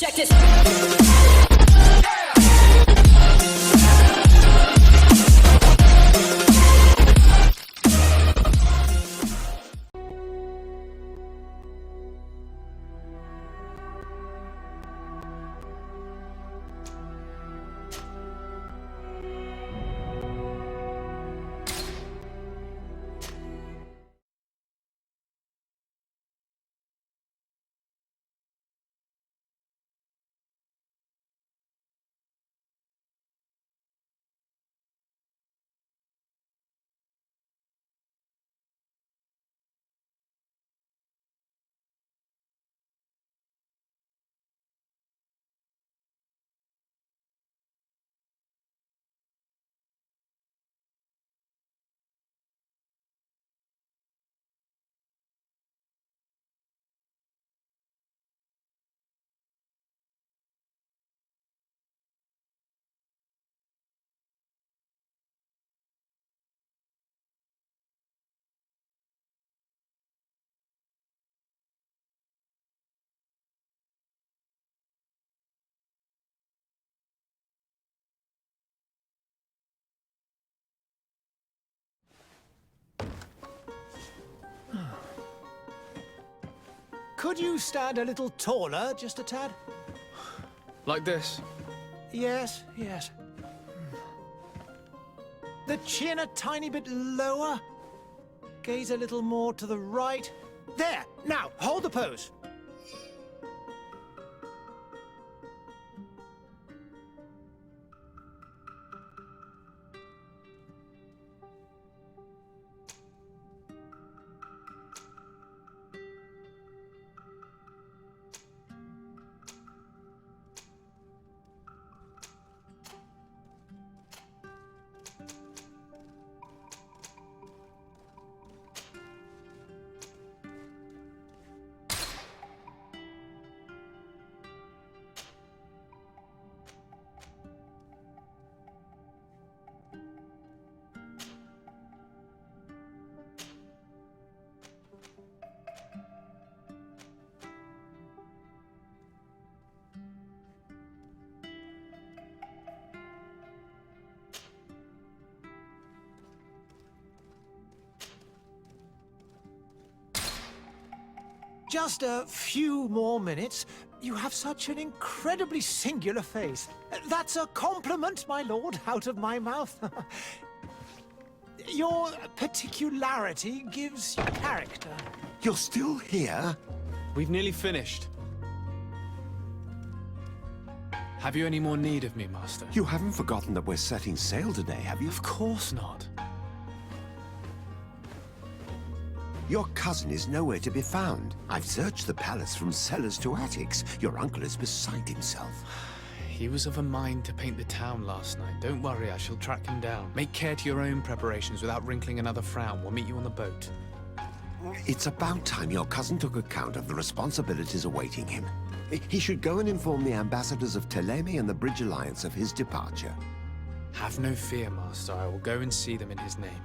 Check this. Could you stand a little taller, just a tad? Like this? Yes, yes. The chin a tiny bit lower. Gaze a little more to the right. There! Now, hold the pose. Just a few more minutes. You have such an incredibly singular face. That's a compliment, my lord, out of my mouth. Your particularity gives you character. You're still here? We've nearly finished. Have you any more need of me, Master? You haven't forgotten that we're setting sail today, have you? Of course not. Your cousin is nowhere to be found. I've searched the palace from cellars to attics. Your uncle is beside himself. He was of a mind to paint the town last night. Don't worry, I shall track him down. Make care to your own preparations without wrinkling another frown. We'll meet you on the boat. It's about time your cousin took account of the responsibilities awaiting him. He should go and inform the ambassadors of Teleme and the Bridge Alliance of his departure. Have no fear, Master. I will go and see them in his name.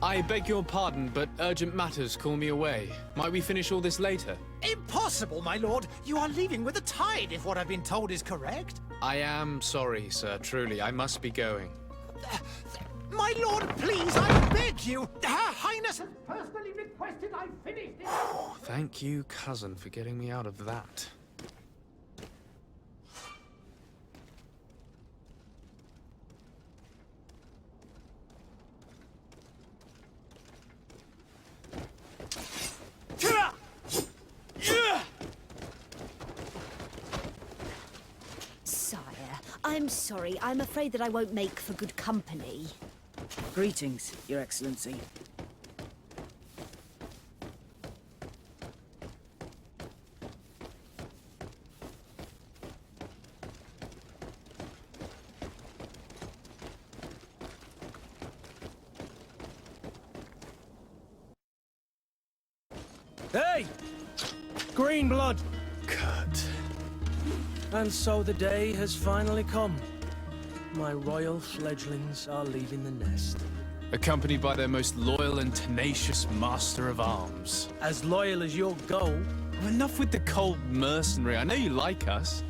I beg your pardon, but urgent matters call me away. Might we finish all this later? Impossible, my lord. You are leaving with the tide, if what I've been told is correct. I am sorry, sir. Truly, I must be going. My lord, please, I beg you. Her Highness has personally requested I finish this. Thank you, cousin, for getting me out of that. I'm sorry. I'm afraid that I won't make for good company. Greetings, Your Excellency. Hey! Green blood! Kurt. And so the day has finally come. My royal fledglings are leaving the nest. accompanied by their most loyal and tenacious master of arms. As loyal as your goal. Well, enough with the cold mercenary. I know you like us.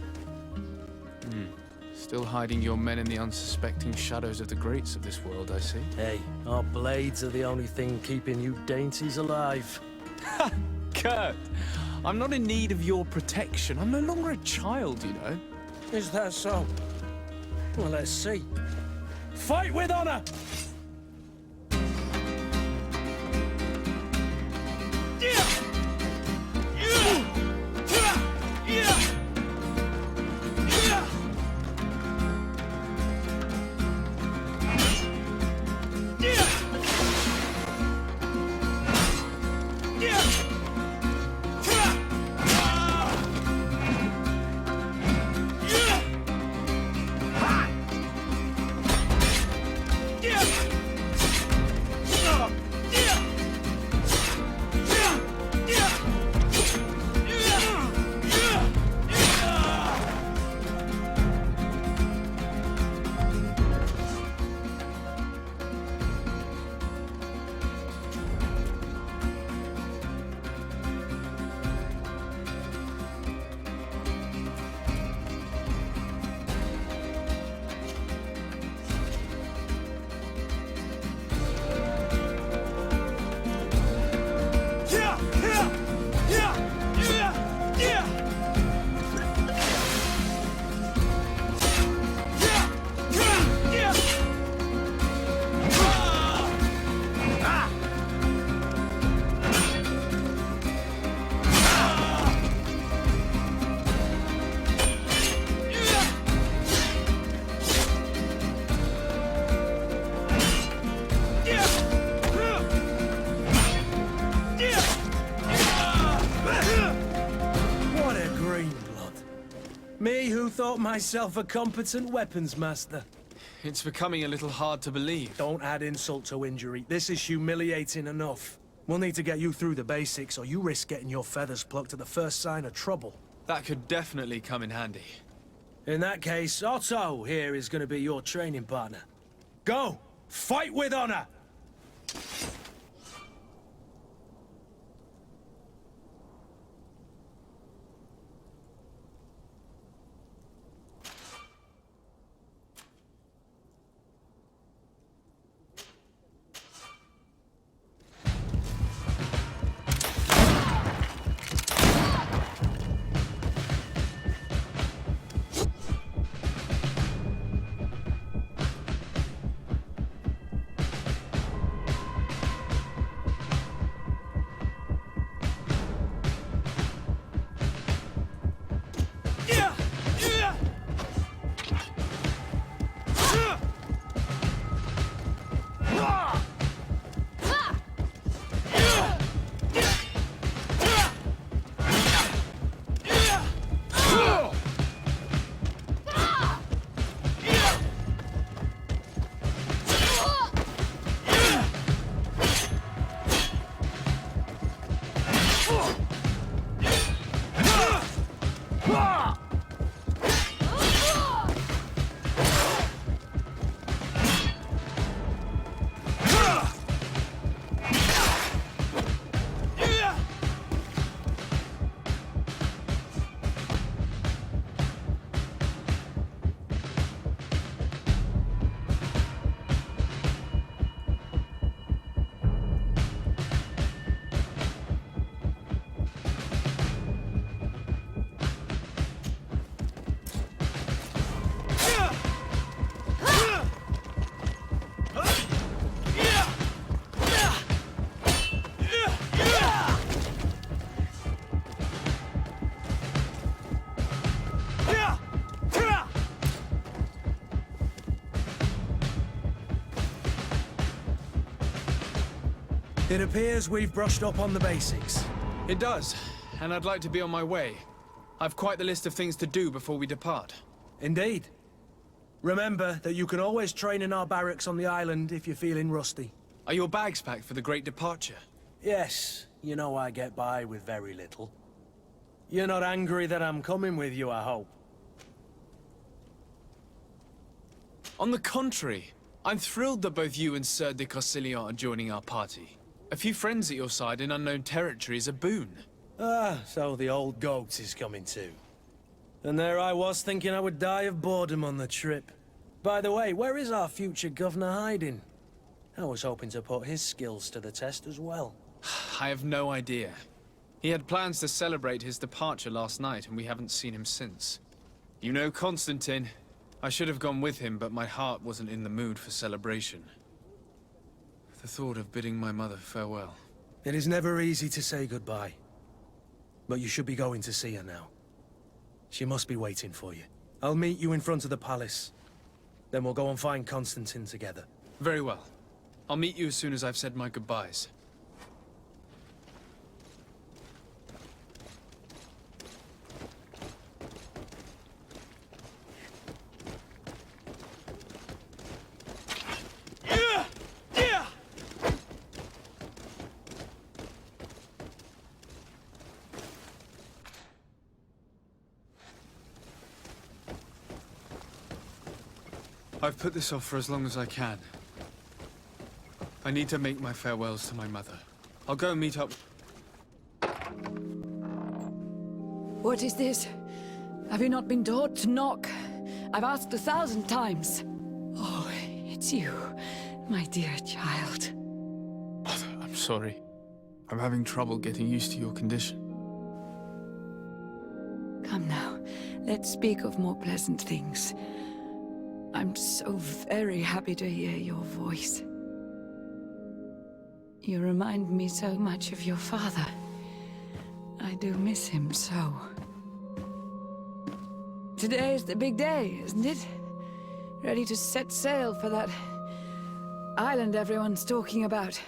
Still hiding your men in the unsuspecting shadows of the greats of this world, I see. Hey, our blades are the only thing keeping you dainties alive. Kurt, I'm not in need of your protection. I'm no longer a child, you know. Is that so? Well, let's see. Fight with honor! Me who thought myself a competent weapons master. It's becoming a little hard to believe. Don't add insult to injury. This is humiliating enough. We'll need to get you through the basics, or you risk getting your feathers plucked at the first sign of trouble. That could definitely come in handy. In that case, Otto here is going to be your training partner. Go! Fight with honor! It appears we've brushed up on the basics. It does, and I'd like to be on my way. I've quite the list of things to do before we depart. Indeed. Remember that you can always train in our barracks on the island if you're feeling rusty. Are your bags packed for the great departure? Yes, you know I get by with very little. You're not angry that I'm coming with you, I hope. On the contrary, I'm thrilled that both you and Sir de Cossillion are joining our party. A few friends at your side in unknown territory is a boon. Ah, so the old goat is coming too. And there I was thinking I would die of boredom on the trip. By the way, where is our future governor hiding? I was hoping to put his skills to the test as well. I have no idea. He had plans to celebrate his departure last night, and we haven't seen him since. You know Constantine. I should have gone with him, but my heart wasn't in the mood for celebration. The thought of bidding my mother farewell. It is never easy to say goodbye. But you should be going to see her now. She must be waiting for you. I'll meet you in front of the palace. Then we'll go and find Constantine together. Very well. I'll meet you as soon as I've said my goodbyes. I've put this off for as long as I can. I need to make my farewells to my mother. I'll go and meet up. What is this? Have you not been taught to knock? I've asked 1,000 times. Oh, it's you, my dear child. Mother, I'm sorry. I'm having trouble getting used to your condition. Come now, let's speak of more pleasant things. I'm so very happy to hear your voice. You remind me so much of your father. I do miss him so. Today is the big day, isn't it? Ready to set sail for that island everyone's talking about.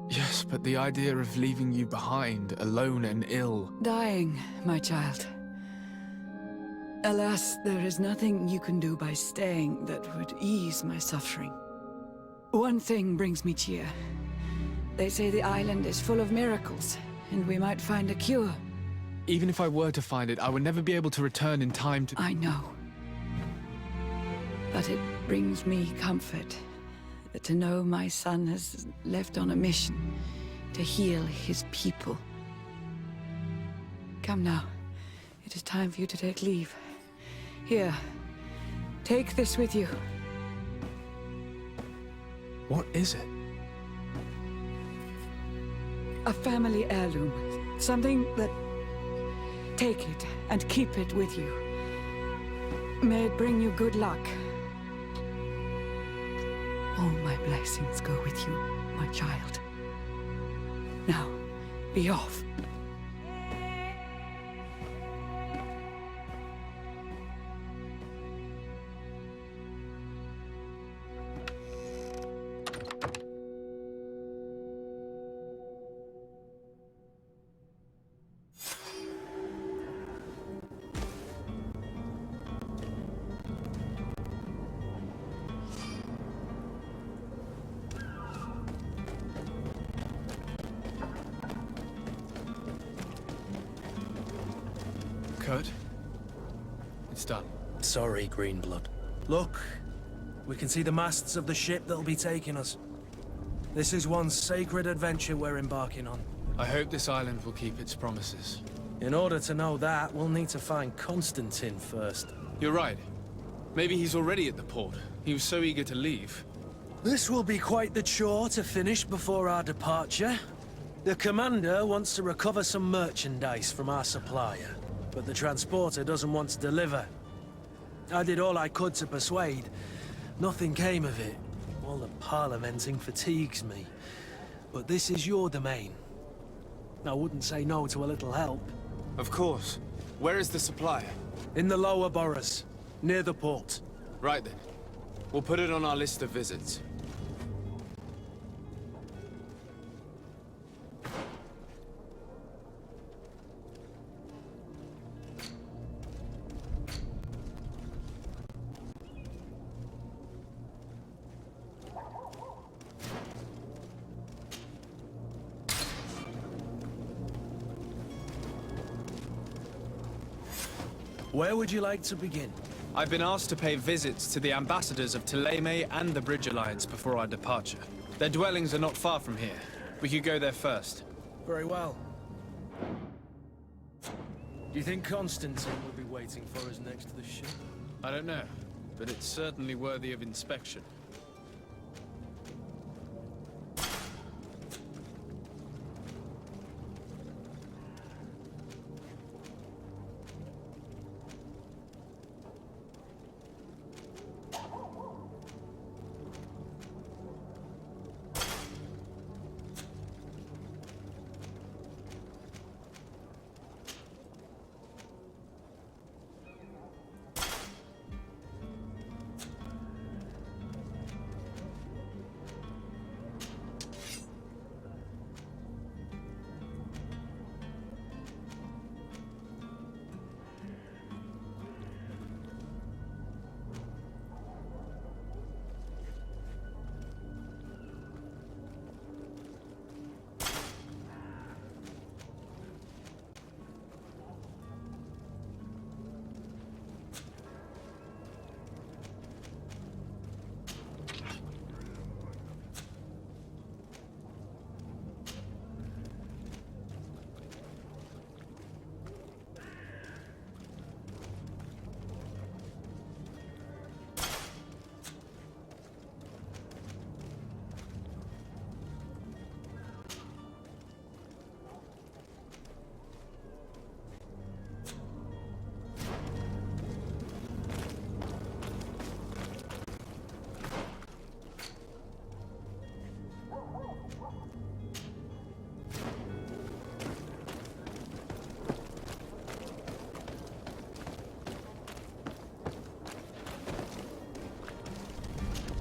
Yes, but the idea of leaving you behind, alone and ill... Dying, my child. Alas, there is nothing you can do by staying that would ease my suffering. One thing brings me cheer. They say the island is full of miracles, and we might find a cure. Even if I were to find it, I would never be able to return in time to... I know. But it brings me comfort to know my son has left on a mission to heal his people. Come now. It is time for you to take leave. Here, take this with you. What is it? A family heirloom. Something that... Take it and keep it with you. May it bring you good luck. All my blessings go with you, my child. Now, be off. Kurt? It's done. Sorry, Greenblood. Look, we can see the masts of the ship that'll be taking us. This is one sacred adventure we're embarking on. I hope this island will keep its promises. In order to know that, we'll need to find Constantine first. You're right. Maybe he's already at the port. He was so eager to leave. This will be quite the chore to finish before our departure. The commander wants to recover some merchandise from our supplier, but the transporter doesn't want to deliver. I did all I could to persuade. Nothing came of it. All the parliamenting fatigues me. But this is your domain. I wouldn't say no to a little help. Of course. Where is the supplier? In the lower boroughs, near the port. Right then. We'll put it on our list of visits. Where would you like to begin? I've been asked to pay visits to the ambassadors of Thélème and the Bridge Alliance before our departure. Their dwellings are not far from here. We could go there first. Very well. Do you think Constantine will be waiting for us next to the ship? I don't know, but it's certainly worthy of inspection.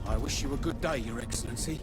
I wish you a good day, Your Excellency.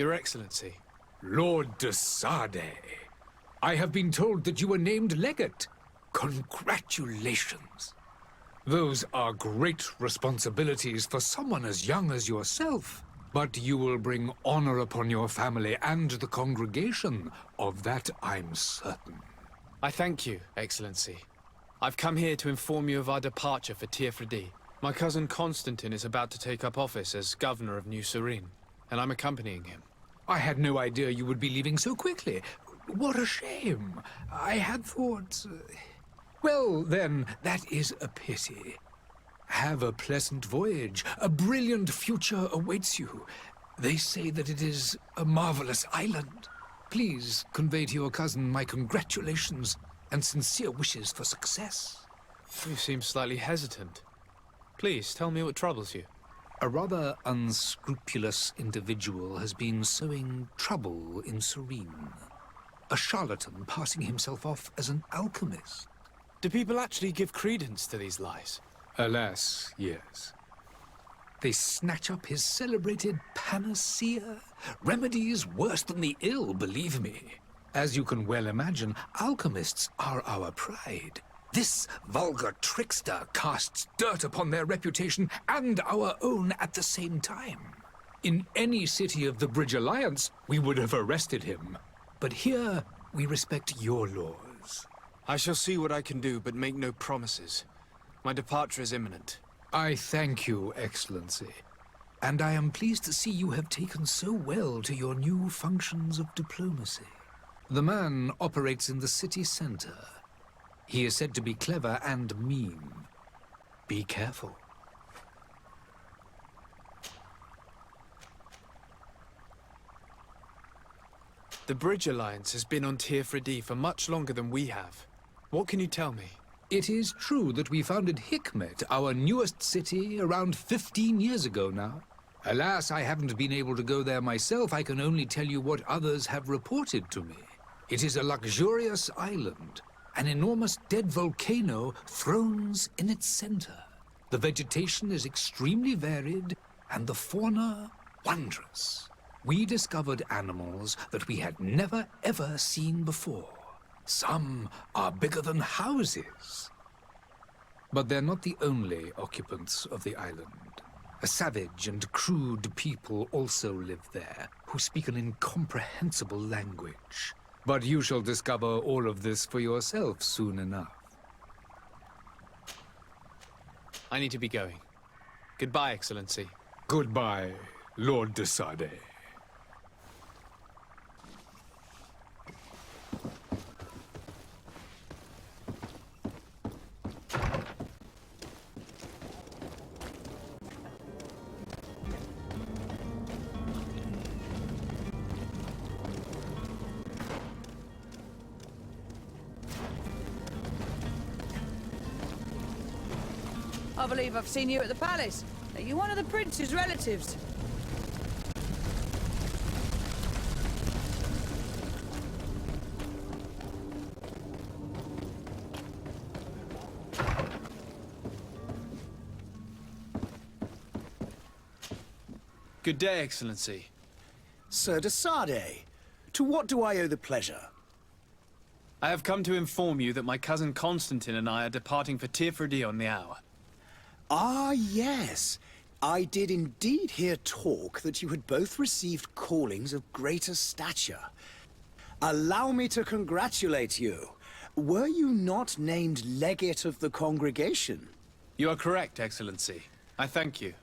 Your Excellency. Lord de Sade, I have been told that you were named legate. Congratulations. Those are great responsibilities for someone as young as yourself. But you will bring honor upon your family and the congregation. Of that I'm certain. I thank you, Excellency. I've come here to inform you of our departure for Tiefredi. My cousin Constantine is about to take up office as governor of New Serene, and I'm accompanying him. I had no idea you would be leaving so quickly. What a shame. I had thought... Well, then, that is a pity. Have a pleasant voyage. A brilliant future awaits you. They say that it is a marvelous island. Please convey to your cousin my congratulations and sincere wishes for success. You seem slightly hesitant. Please, tell me what troubles you. A rather unscrupulous individual has been sowing trouble in Serene. A charlatan passing himself off as an alchemist. Do people actually give credence to these lies? Alas, yes. They snatch up his celebrated panacea. Remedies worse than the ill, believe me. As you can well imagine, alchemists are our pride. This vulgar trickster casts dirt upon their reputation and our own at the same time. In any city of the Bridge Alliance, we would have arrested him. But here, we respect your laws. I shall see what I can do, but make no promises. My departure is imminent. I thank you, Excellency. And I am pleased to see you have taken so well to your new functions of diplomacy. The man operates in the city center. He is said to be clever and mean. Be careful. The Bridge Alliance has been on Tirfredi for much longer than we have. What can you tell me? It is true that we founded Hikmet, our newest city, around 15 years ago now. Alas, I haven't been able to go there myself. I can only tell you what others have reported to me. It is a luxurious island. An enormous dead volcano thrones in its center. The vegetation is extremely varied, and the fauna wondrous. We discovered animals that we had never ever seen before. Some are bigger than houses. But they're not the only occupants of the island. A savage and crude people also live there, who speak an incomprehensible language. But you shall discover all of this for yourself soon enough. I need to be going. Goodbye, Excellency. Goodbye, Lord de Sade. I believe I've seen you at the palace. Are you one of the prince's relatives? Good day, Excellency. Sir de Sade, to what do I owe the pleasure? I have come to inform you that my cousin Constantine and I are departing for Tirfredi on the hour. Ah, yes. I did indeed hear talk that you had both received callings of greater stature. Allow me to congratulate you. Were you not named legate of the congregation? You are correct, Excellency. I thank you.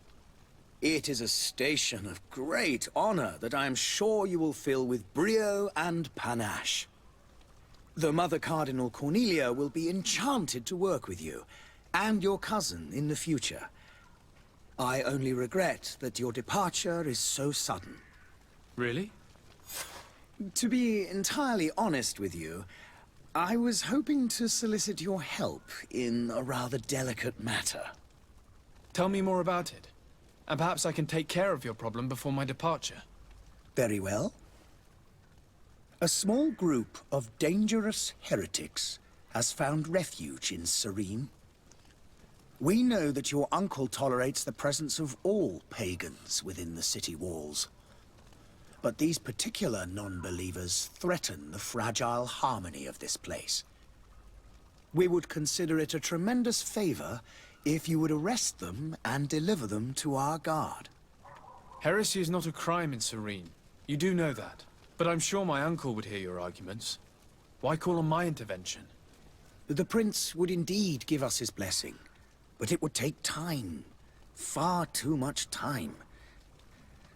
It is a station of great honor that I am sure you will fill with brio and panache. The Mother Cardinal Cornelia will be enchanted to work with you, and your cousin in the future. I only regret that your departure is so sudden. Really? To be entirely honest with you, I was hoping to solicit your help in a rather delicate matter. Tell me more about it. And perhaps I can take care of your problem before my departure. Very well. A small group of dangerous heretics has found refuge in Serene. We know that your uncle tolerates the presence of all pagans within the city walls. But these particular non-believers threaten the fragile harmony of this place. We would consider it a tremendous favor if you would arrest them and deliver them to our guard. Heresy is not a crime in Serene. You do know that. But I'm sure my uncle would hear your arguments. Why call on my intervention? The prince would indeed give us his blessing. But it would take time. Far too much time.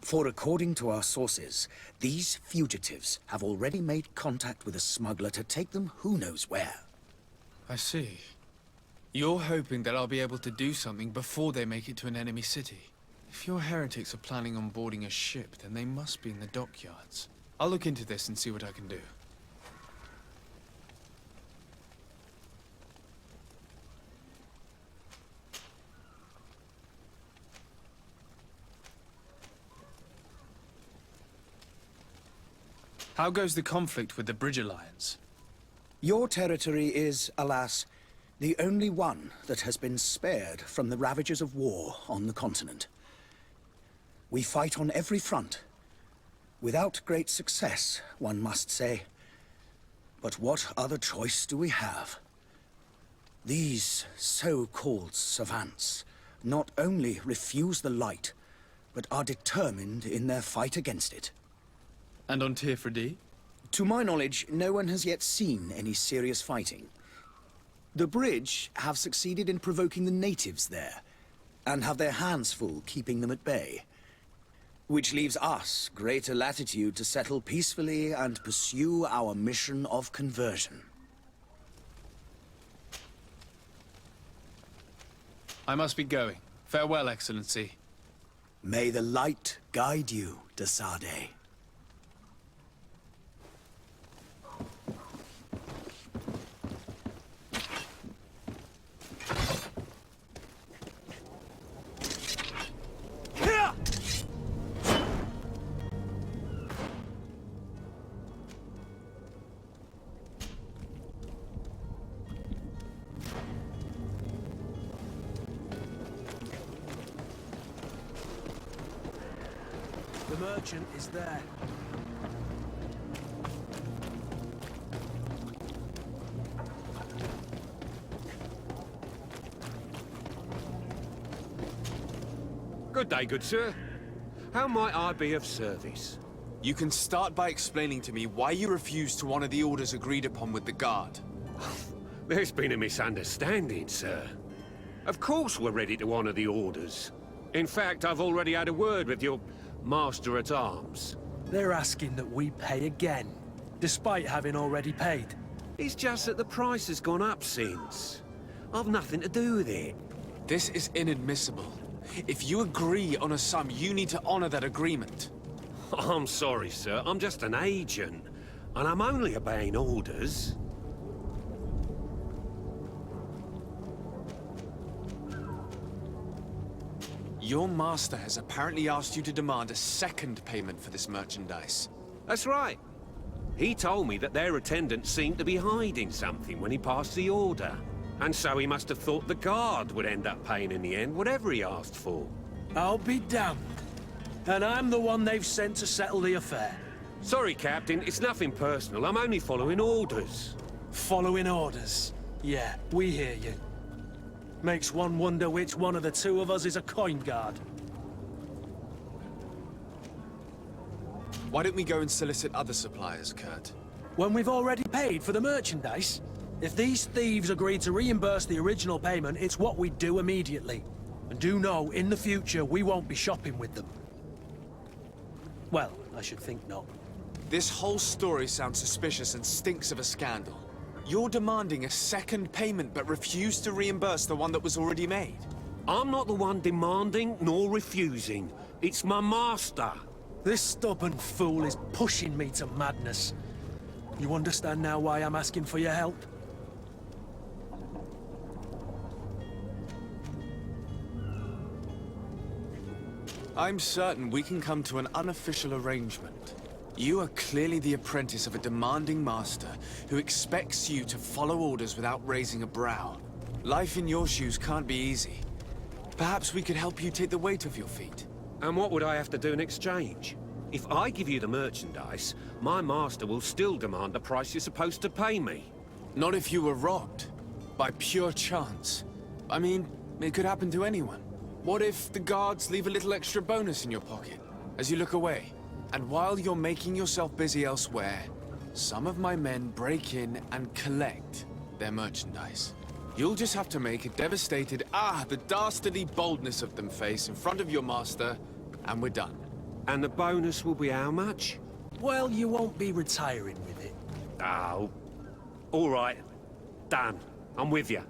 For according to our sources, these fugitives have already made contact with a smuggler to take them who knows where. I see. You're hoping that I'll be able to do something before they make it to an enemy city. If your heretics are planning on boarding a ship, then they must be in the dockyards. I'll look into this and see what I can do. How goes the conflict with the Bridge Alliance? Your territory is, alas, the only one that has been spared from the ravages of war on the continent. We fight on every front. Without great success, one must say. But what other choice do we have? These so-called savants not only refuse the light, but are determined in their fight against it. And on Tifredi? To my knowledge, no one has yet seen any serious fighting. The bridge have succeeded in provoking the natives there, and have their hands full keeping them at bay. Which leaves us greater latitude to settle peacefully and pursue our mission of conversion. I must be going. Farewell, Excellency. May the light guide you, de Sade. The merchant is there. Good day, good sir. How might I be of service? You can start by explaining to me why you refused to honor the orders agreed upon with the guard. There's been a misunderstanding, sir. Of course we're ready to honor the orders. In fact, I've already had a word with your master-at-arms. They're asking that we pay again, despite having already paid. It's just that the price has gone up since. I've nothing to do with it. This is inadmissible. If you agree on a sum, you need to honor that agreement. I'm sorry, sir. I'm just an agent. And I'm only obeying orders. Your master has apparently asked you to demand a second payment for this merchandise. That's right. He told me that their attendants seemed to be hiding something when he passed the order. And so he must have thought the guard would end up paying in the end, whatever he asked for. I'll be damned. And I'm the one they've sent to settle the affair. Sorry, Captain. It's nothing personal. I'm only following orders. Following orders. Yeah, we hear you. Makes one wonder which one of the two of us is a coin guard. Why don't we go and solicit other suppliers, Kurt? When we've already paid for the merchandise? If these thieves agree to reimburse the original payment, it's what we do immediately. And do know, in the future, we won't be shopping with them. Well, I should think not. This whole story sounds suspicious and stinks of a scandal. You're demanding a second payment but refuse to reimburse the one that was already made. I'm not the one demanding nor refusing. It's my master. This stubborn fool is pushing me to madness. You understand now why I'm asking for your help? I'm certain we can come to an unofficial arrangement. You are clearly the apprentice of a demanding master who expects you to follow orders without raising a brow. Life in your shoes can't be easy. Perhaps we could help you take the weight off your feet. And what would I have to do in exchange? If I give you the merchandise, my master will still demand the price you're supposed to pay me. Not if you were robbed. By pure chance. I mean, it could happen to anyone. What if the guards leave a little extra bonus in your pocket as you look away? And while you're making yourself busy elsewhere, some of my men break in and collect their merchandise. You'll just have to make a devastated, the dastardly boldness of them face in front of your master, and we're done. And the bonus will be how much? Well, you won't be retiring with it. Oh. All right. Done. I'm with you.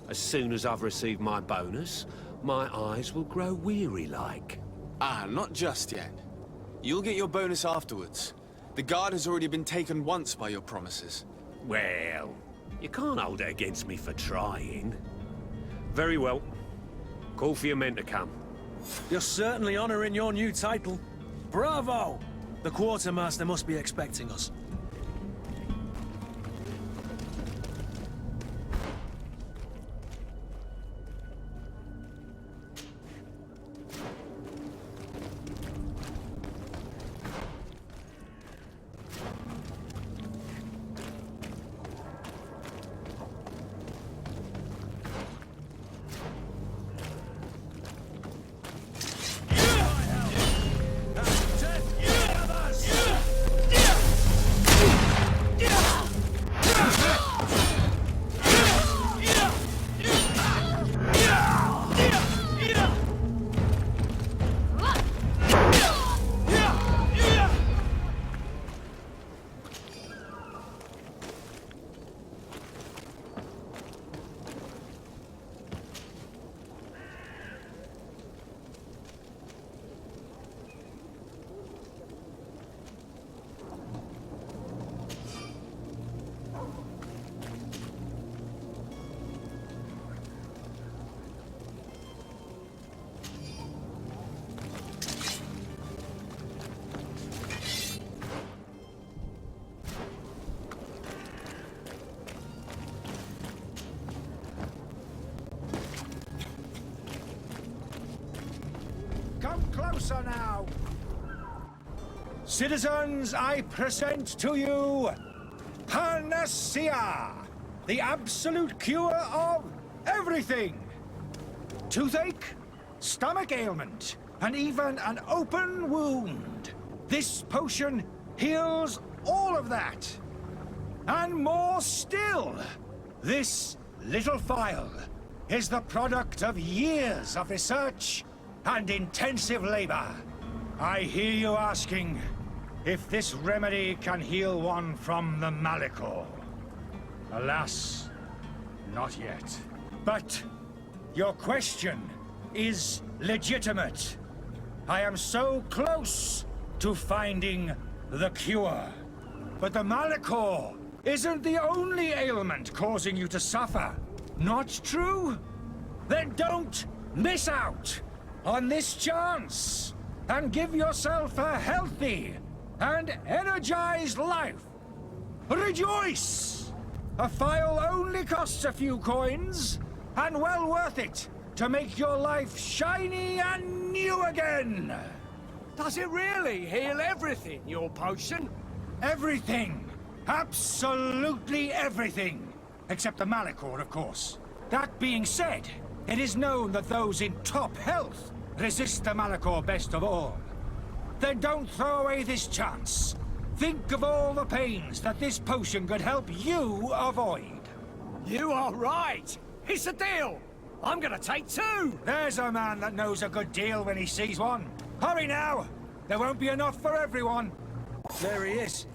As soon as I've received my bonus, my eyes will grow weary-like. Not just yet. You'll get your bonus afterwards. The guard has already been taken once by your promises. Well, you can't hold it against me for trying. Very well. Call for your men to come. You're certainly honoring your new title. Bravo! The quartermaster must be expecting us. closer now. Citizens, I present to you Panacea, the absolute cure of everything. Toothache, stomach ailment, and even an open wound. This potion heals all of that. And more still, this little phial is the product of years of research and intensive labor. I hear you asking if this remedy can heal one from the Malachor. Alas, not yet. But your question is legitimate. I am so close to finding the cure. But the Malachor isn't the only ailment causing you to suffer. Not true? Then don't miss out on this chance and give yourself a healthy and energized life. Rejoice! A phial only costs a few coins, and well worth it to make your life shiny and new again. Does it really heal everything, your potion? Everything. Absolutely everything. Except the Malachor, of course. That being said, it is known that those in top health resist the Malachor best of all. Then don't throw away this chance. Think of all the pains that this potion could help you avoid. You are right. It's a deal. I'm gonna take 2. There's a man that knows a good deal when he sees one. Hurry now. There won't be enough for everyone. There he is.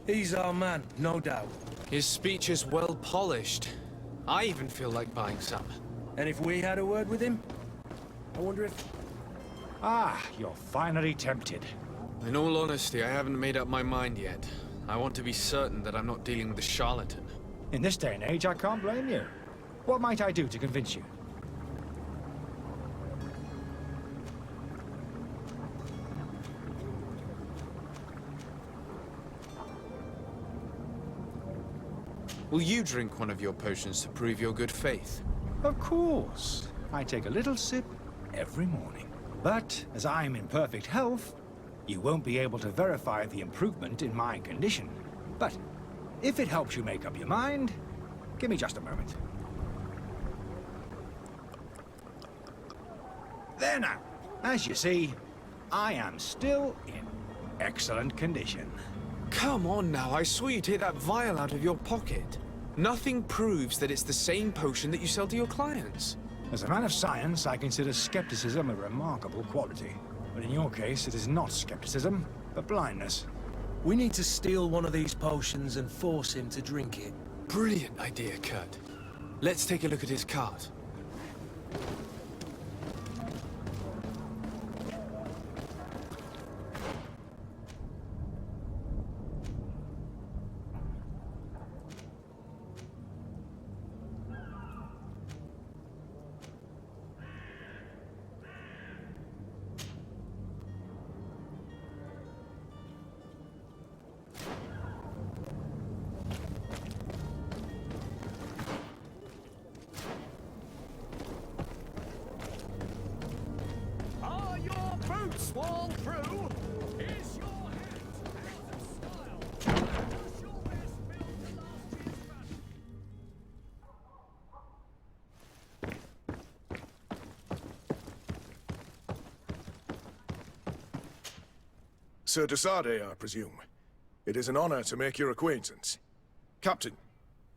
He's our man, no doubt. His speech is well polished. I even feel like buying some. And if we had a word with him? I wonder if... Ah, you're finally tempted. In all honesty, I haven't made up my mind yet. I want to be certain that I'm not dealing with a charlatan. In this day and age, I can't blame you. What might I do to convince you? Will you drink one of your potions to prove your good faith? Of course. I take a little sip every morning. But as I'm in perfect health, you won't be able to verify the improvement in my condition. But if it helps you make up your mind, give me just a moment. There now. As you see, I am still in excellent condition. Come on now, I swear you take that vial out of your pocket. Nothing proves that it's the same potion that you sell to your clients. As a man of science, I consider skepticism a remarkable quality. But in your case, it is not skepticism, but blindness. We need to steal one of these potions and force him to drink it. Brilliant idea, Kurt. Let's take a look at his cart. Wall through. Is your hat out of style? Does your best build to last year's fashion? Sir Desade, I presume. It is an honor to make your acquaintance. Captain,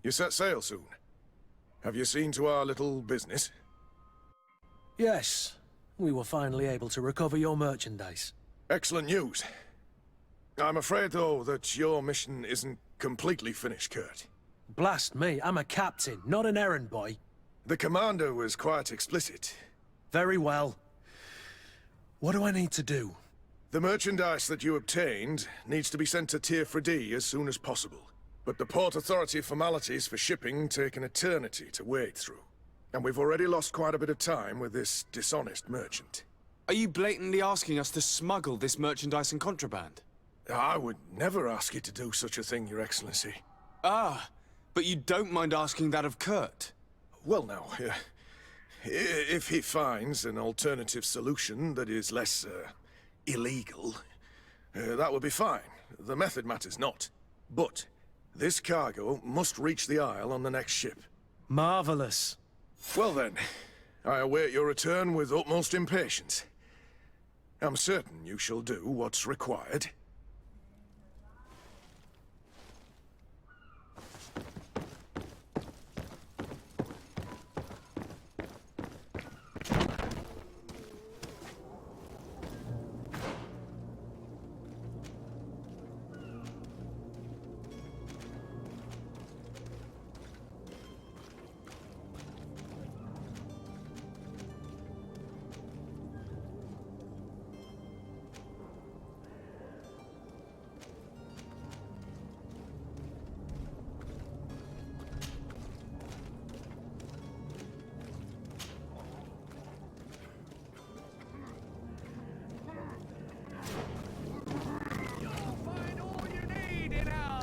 you set sail soon. Have you seen to our little business? Yes. We were finally able to recover your merchandise. Excellent news. I'm afraid, though, that your mission isn't completely finished, Kurt. Blast me, I'm a captain, not an errand boy. The commander was quite explicit. Very well. What do I need to do? The merchandise that you obtained needs to be sent to Tier 4D as soon as possible. But the Port Authority formalities for shipping take an eternity to wade through. And we've already lost quite a bit of time with this dishonest merchant. Are you blatantly asking us to smuggle this merchandise and contraband? I would never ask you to do such a thing, Your Excellency. Ah, but you don't mind asking that of Kurt? Well, now, if he finds an alternative solution that is less, illegal, that would be fine. The method matters not. But this cargo must reach the Isle on the next ship. Marvelous. Well then, I await your return with utmost impatience. I'm certain you shall do what's required.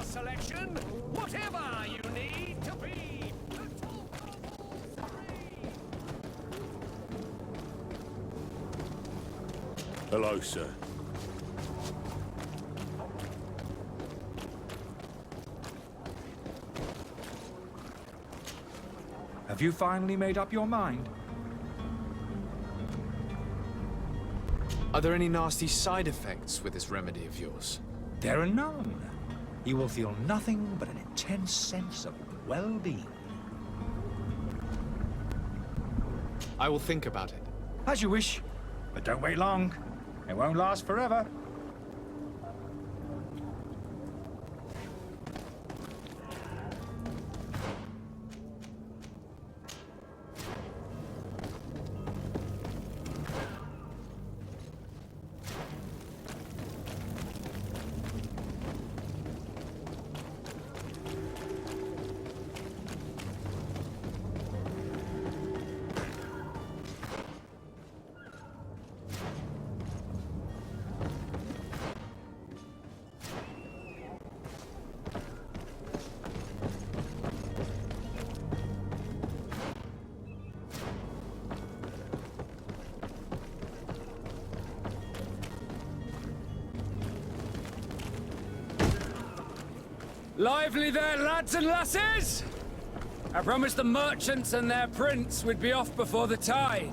Selection, whatever you need to be. Hello, sir. Have you finally made up your mind? Are there any nasty side effects with this remedy of yours? There are none. You will feel nothing but an intense sense of well-being. I will think about it. As you wish, but don't wait long. It won't last forever. Lively there, lads and lasses! I promised the merchants and their prince we'd be off before the tide.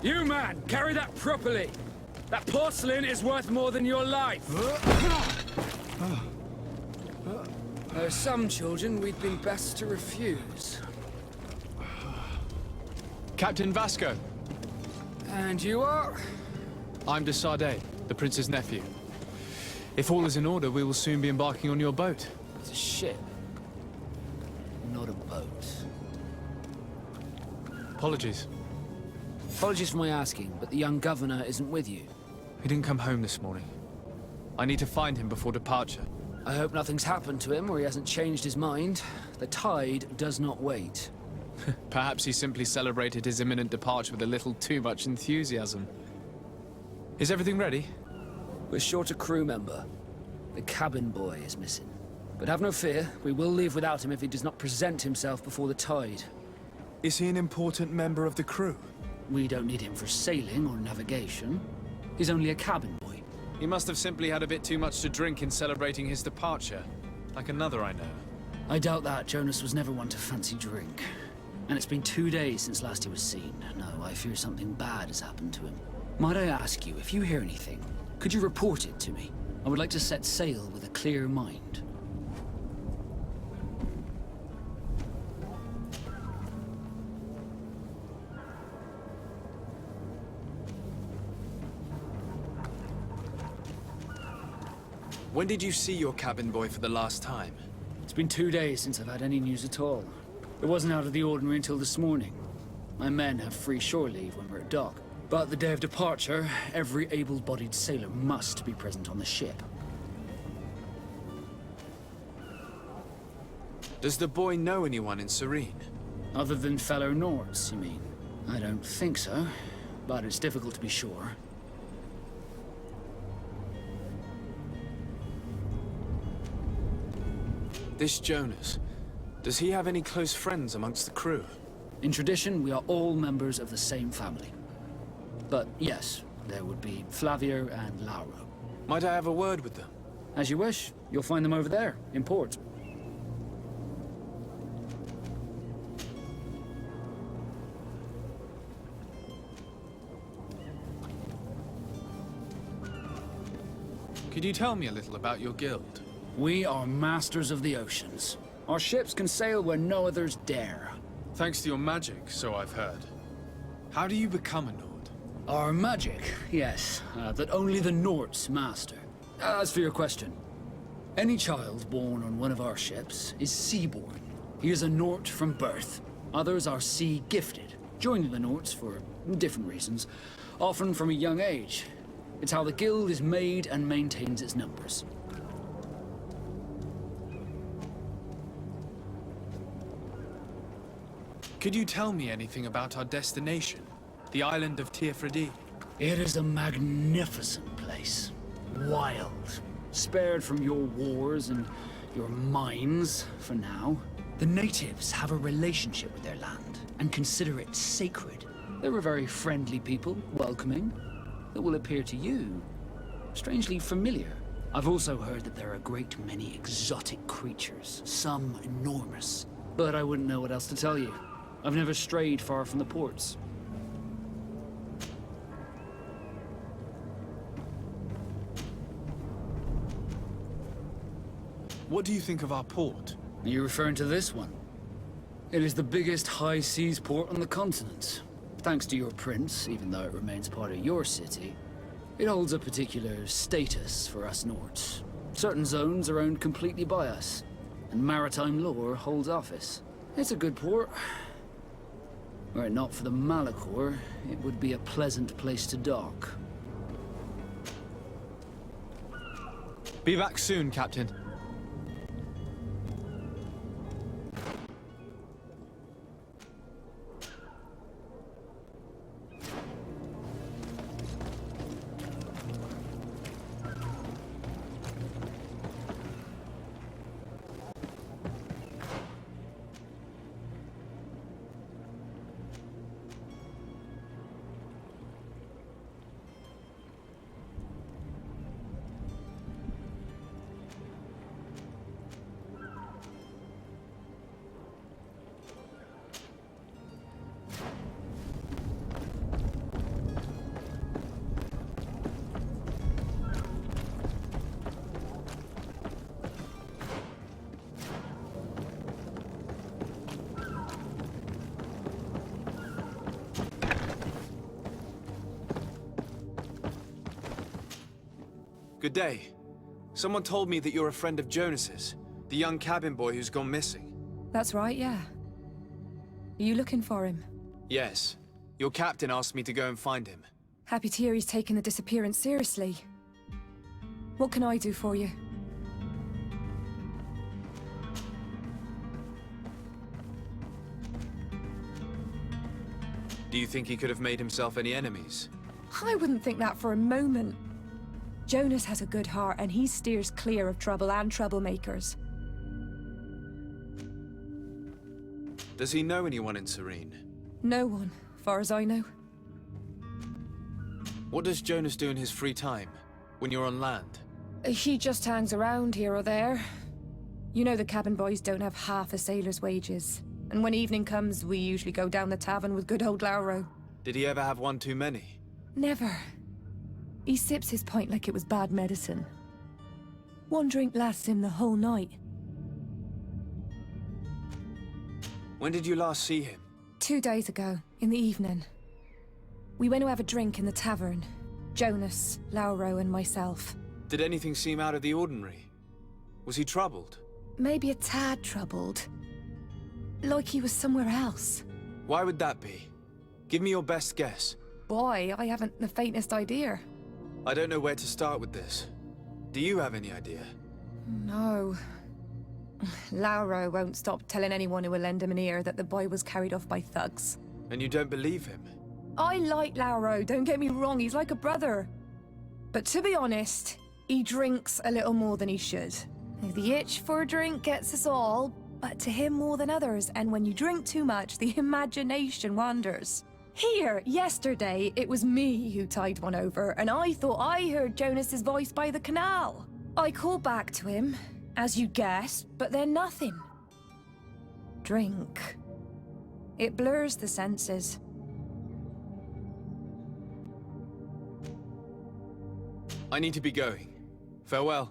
You, man, carry that properly. That porcelain is worth more than your life. There are some children we'd been best to refuse. Captain Vasco. And you are? I'm de Sardet, the prince's nephew. If all is in order, we will soon be embarking on your boat. It's a ship, not a boat. Apologies. Apologies for my asking, but the young governor isn't with you. He didn't come home this morning. I need to find him before departure. I hope nothing's happened to him or he hasn't changed his mind. The tide does not wait. Perhaps he simply celebrated his imminent departure with a little too much enthusiasm. Is everything ready? We're short a crew member. The cabin boy is missing. But have no fear, we will leave without him if he does not present himself before the tide. Is he an important member of the crew? We don't need him for sailing or navigation. He's only a cabin boy. He must have simply had a bit too much to drink in celebrating his departure. Like another I know. I doubt that. Jonas was never one to fancy drink. And it's been 2 days since last he was seen. No, I fear something bad has happened to him. Might I ask you, if you hear anything, could you report it to me? I would like to set sail with a clear mind. When did you see your cabin boy for the last time? It's been 2 days since I've had any news at all. It wasn't out of the ordinary until this morning. My men have free shore leave when we're at dock. But the day of departure, every able-bodied sailor must be present on the ship. Does the boy know anyone in Serene? Other than fellow Nords, you mean? I don't think so, but it's difficult to be sure. This Jonas, does he have any close friends amongst the crew? In tradition, we are all members of the same family. But yes, There would be Flavio and Lauro. Might I have a word with them? As you wish. You'll find them over there, in port. Could you tell me a little about your guild? We are masters of the oceans. Our ships can sail where no others dare. Thanks to your magic, so I've heard. How do you become a Nord? Our magic, yes, that only the Nords master. As for your question, any child born on one of our ships is seaborn. He is a Nord from birth. Others are sea-gifted, joining the Nords for different reasons, often from a young age. It's how the guild is made and maintains its numbers. Could you tell me anything about our destination? The island of Tirfredi? It is a magnificent place. Wild. Spared from your wars and your mines, for now. The natives have a relationship with their land and consider it sacred. They're a very friendly people, welcoming, that will appear to you strangely familiar. I've also heard that there are a great many exotic creatures, some enormous. But I wouldn't know what else to tell you. I've never strayed far from the ports. What do you think of our port? Are you referring to this one? It is the biggest high seas port on the continent. Thanks to your prince, even though it remains part of your city, it holds a particular status for us Nords. Certain zones are owned completely by us, and maritime law holds office. It's a good port. Were it not for the Malachor, it would be a pleasant place to dock. Be back soon, Captain. Good day. Someone told me that you're a friend of Jonas's, the young cabin boy who's gone missing. That's right, yeah. Are you looking for him? Yes. Your captain asked me to go and find him. Happy to hear he's taken the disappearance seriously. What can I do for you? Do you think he could have made himself any enemies? I wouldn't think that for a moment. Jonas has a good heart, and he steers clear of trouble and troublemakers. Does he know anyone in Serene? No one, far as I know. What does Jonas do in his free time, when you're on land? He just hangs around here or there. You know the cabin boys don't have half a sailor's wages. And when evening comes, we usually go down the tavern with good old Lauro. Did he ever have one too many? Never. He sips his pint like it was bad medicine. One drink lasts him the whole night. When did you last see him? 2 days ago, in the evening. We went to have a drink in the tavern. Jonas, Lauro, and myself. Did anything seem out of the ordinary? Was he troubled? Maybe a tad troubled. Like he was somewhere else. Why would that be? Give me your best guess. Boy, I haven't the faintest idea. I don't know where to start with this. Do you have any idea? No. Lauro won't stop telling anyone who will lend him an ear that the boy was carried off by thugs. And you don't believe him? I like Lauro, don't get me wrong, he's like a brother. But to be honest, he drinks a little more than he should. The itch for a drink gets us all, but to him more than others, and when you drink too much, the imagination wanders. Here, yesterday, it was me who tied one over, and I thought I heard Jonas's voice by the canal. I called back to him, as you guessed, but then nothing. Drink. It blurs the senses. I need to be going. Farewell.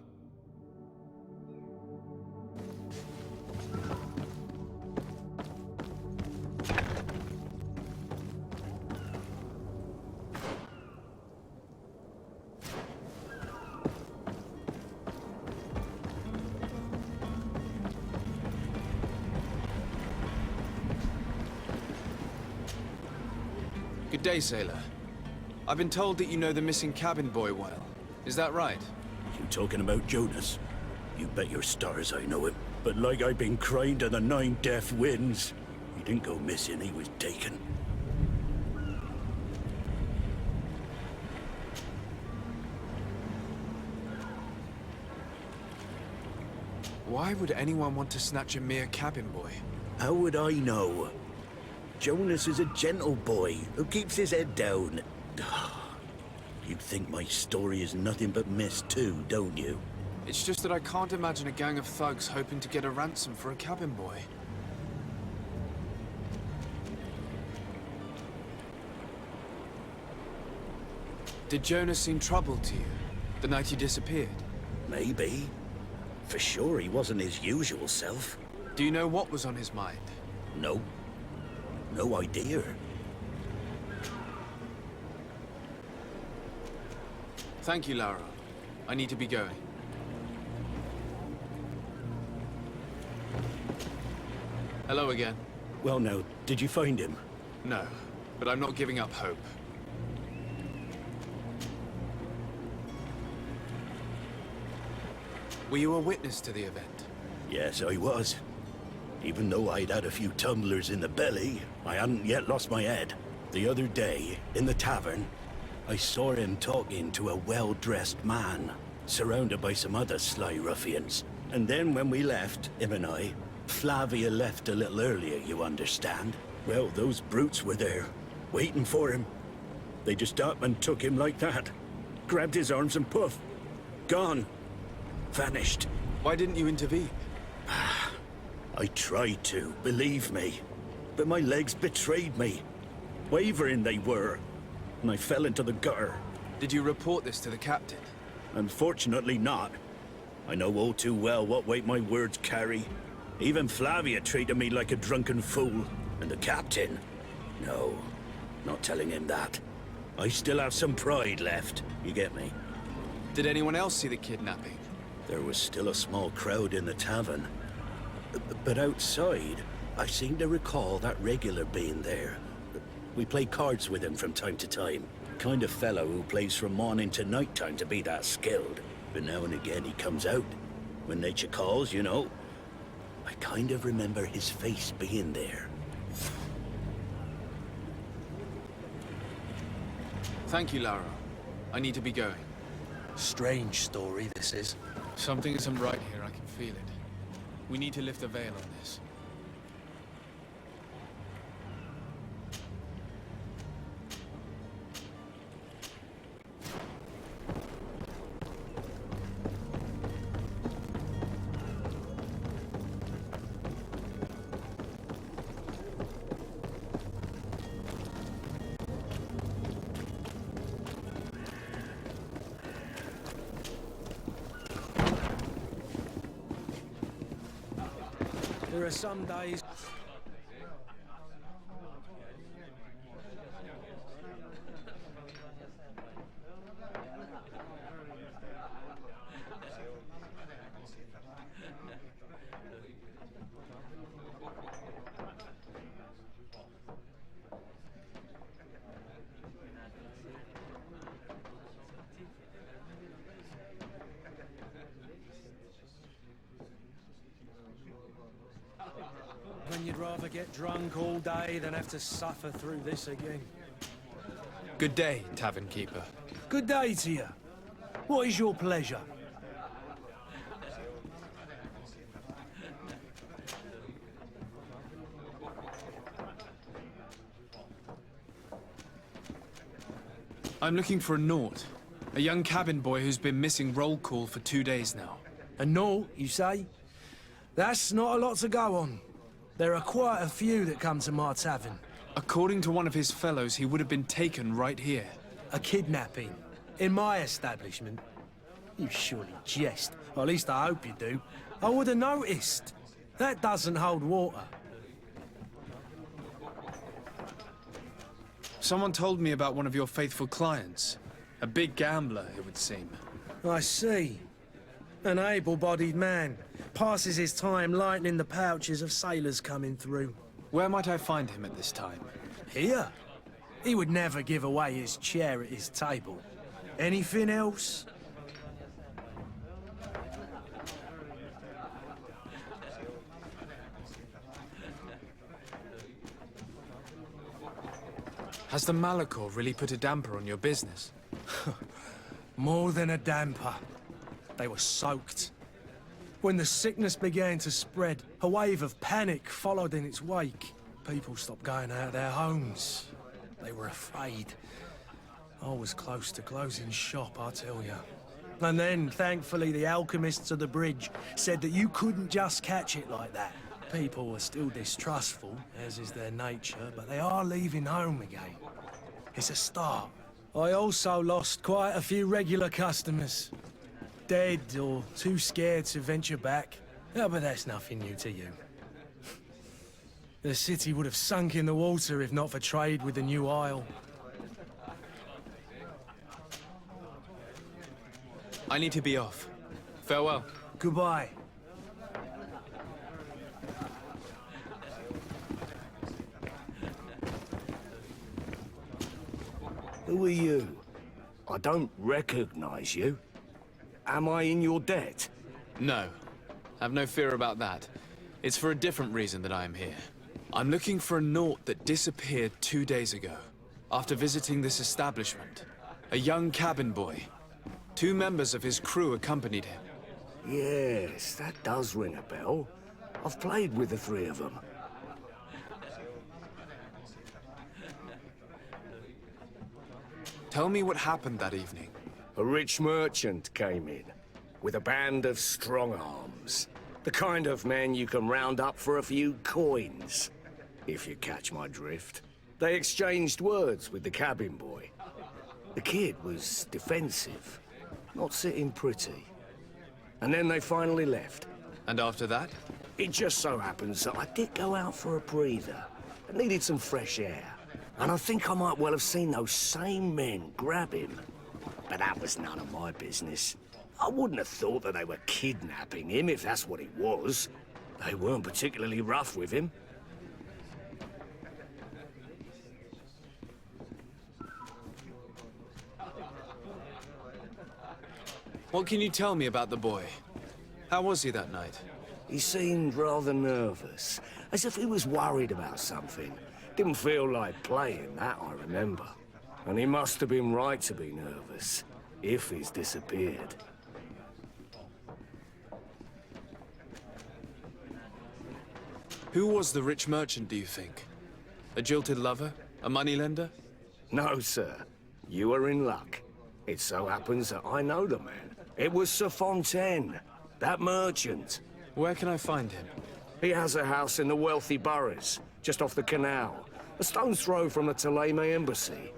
Good day, sailor. I've been told that you know the missing cabin boy well. Is that right? You talking about Jonas? You bet your stars I know him. But like I've been crying to the 9 deaf winds, he didn't go missing, he was taken. Why would anyone want to snatch a mere cabin boy? How would I know? Jonas is a gentle boy who keeps his head down. You think my story is nothing but mist too, don't you? It's just that I can't imagine a gang of thugs hoping to get a ransom for a cabin boy. Did Jonas seem troubled to you, the night he disappeared? Maybe. For sure he wasn't his usual self. Do you know what was on his mind? No. No idea. Thank you, Lara. I need to be going. Hello again. Well now, did you find him? No, but I'm not giving up hope. Were you a witness to the event? Yes, I was. Even though I'd had a few tumblers in the belly, I hadn't yet lost my head. The other day, in the tavern, I saw him talking to a well-dressed man, surrounded by some other sly ruffians. And then when we left, him and I, Flavia left a little earlier, you understand? Well, those brutes were there, waiting for him. They just up and took him like that. Grabbed his arms and poof. Gone. Vanished. Why didn't you intervene? I tried to, believe me. But my legs betrayed me. Wavering they were. And I fell into the gutter. Did you report this to the captain? Unfortunately not. I know all too well what weight my words carry. Even Flavia treated me like a drunken fool. And the captain? No, not telling him that. I still have some pride left, you get me? Did anyone else see the kidnapping? There was still a small crowd in the tavern. But outside, I seem to recall that regular being there. We play cards with him from time to time. Kind of fellow who plays from morning to night time to be that skilled. But now and again he comes out. When nature calls, you know. I kind of remember his face being there. Thank you, Lara. I need to be going. Strange story, this is. Something isn't right here, I can feel it. We need to lift the veil on this. There are some days... when you'd rather get drunk all day than have to suffer through this again. Good day, tavern keeper. Good day to you. What is your pleasure? I'm looking for a Naut. A young cabin boy who's been missing roll call for 2 days now. A Naut, you say? That's not a lot to go on. There are quite a few that come to my tavern. According to one of his fellows, he would have been taken right here. A kidnapping? In my establishment? You surely jest. Or at least I hope you do. I would have noticed. That doesn't hold water. Someone told me about one of your faithful clients. A big gambler, it would seem. I see. An able-bodied man. Passes his time lightening the pouches of sailors coming through. Where might I find him at this time? Here? He would never give away his chair at his table. Anything else? Has the Malachor really put a damper on your business? More than a damper. They were soaked. When the sickness began to spread, a wave of panic followed in its wake. People stopped going out of their homes. They were afraid. I was close to closing shop, I tell you. And then, thankfully, the alchemists of the bridge said that you couldn't just catch it like that. People were still distrustful, as is their nature, but they are leaving home again. It's a start. I also lost quite a few regular customers. Dead or too scared to venture back. Oh, but that's nothing new to you. The city would have sunk in the water if not for trade with the new isle. I need to be off. Farewell. Goodbye. Who are you? I don't recognize you. Am I in your debt? No. Have no fear about that. It's for a different reason that I am here. I'm looking for a Naut that disappeared 2 days ago, after visiting this establishment. A young cabin boy. 2 members of his crew accompanied him. Yes, that does ring a bell. I've played with the 3 of them. Tell me what happened that evening. A rich merchant came in, with a band of strong arms. The kind of men you can round up for a few coins, if you catch my drift. They exchanged words with the cabin boy. The kid was defensive, not sitting pretty. And then they finally left. And after that? It just so happens that I did go out for a breather. I needed some fresh air. And I think I might well have seen those same men grab him. But that was none of my business. I wouldn't have thought that they were kidnapping him, if that's what it was. They weren't particularly rough with him. What can you tell me about the boy? How was he that night? He seemed rather nervous, as if he was worried about something. Didn't feel like playing, that I remember. And he must have been right to be nervous, if he's disappeared. Who was the rich merchant, do you think? A jilted lover? A moneylender? No, sir. You are in luck. It so happens that I know the man. It was Sir Fontaine, that merchant. Where can I find him? He has a house in the wealthy boroughs, just off the canal. A stone's throw from the Thélème embassy.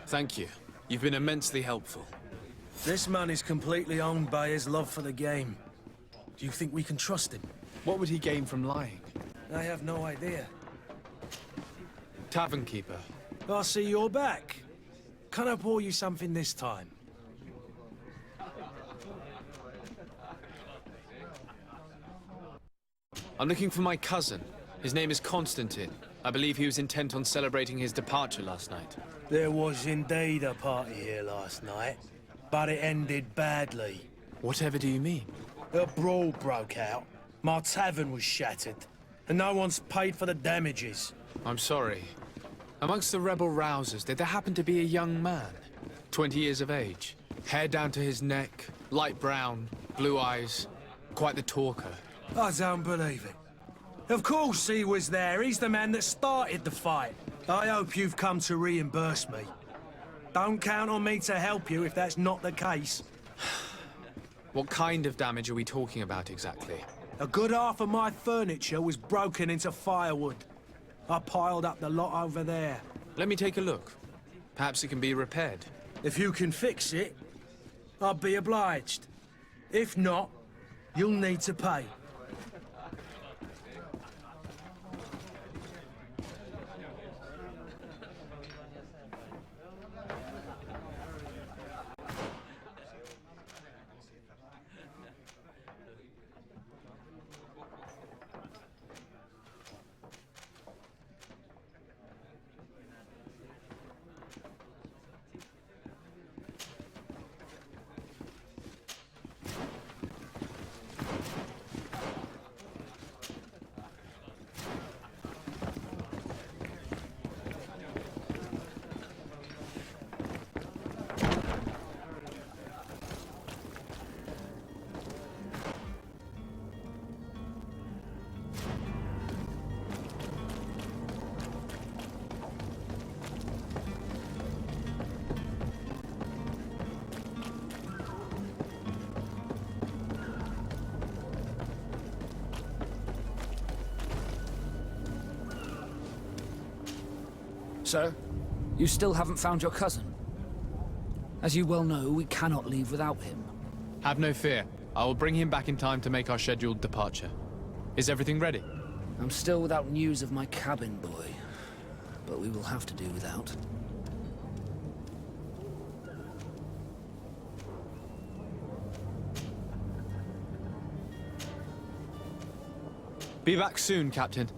Thank you. You've been immensely helpful. This man is completely owned by his love for the game. Do you think we can trust him? What would he gain from lying? I have no idea. Tavern keeper. I see you're back. Can I pour you something this time? I'm looking for my cousin. His name is Constantine. I believe he was intent on celebrating his departure last night. There was indeed a party here last night, but it ended badly. Whatever do you mean? A brawl broke out. My tavern was shattered, and no one's paid for the damages. I'm sorry. Amongst the rebel rousers, did there happen to be a young man? 20 years of age. Hair down to his neck, light brown, blue eyes. Quite the talker. I don't believe it. Of course he was there. He's the man that started the fight. I hope you've come to reimburse me. Don't count on me to help you if that's not the case. What kind of damage are we talking about exactly? A good half of my furniture was broken into firewood. I piled up the lot over there. Let me take a look. Perhaps it can be repaired. If you can fix it, I'll be obliged. If not, you'll need to pay. Sir? You still haven't found your cousin? As you well know, we cannot leave without him. Have no fear. I will bring him back in time to make our scheduled departure. Is everything ready? I'm still without news of my cabin boy, but we will have to do without. Be back soon, Captain.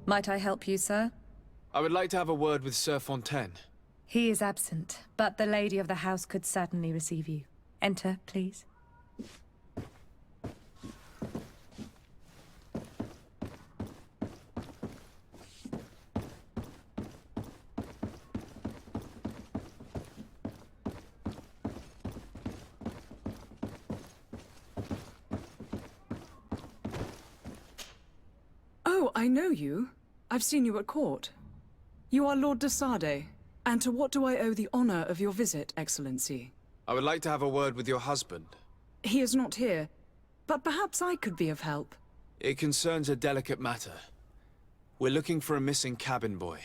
Might I help you, sir? I would like to have a word with Sir Fontaine. He is absent, but the lady of the house could certainly receive you. Enter, please. Oh, I know you. I've seen you at court. You are Lord de Sade. And to what do I owe the honor of your visit, Excellency? I would like to have a word with your husband. He is not here, but perhaps I could be of help. It concerns a delicate matter. We're looking for a missing cabin boy.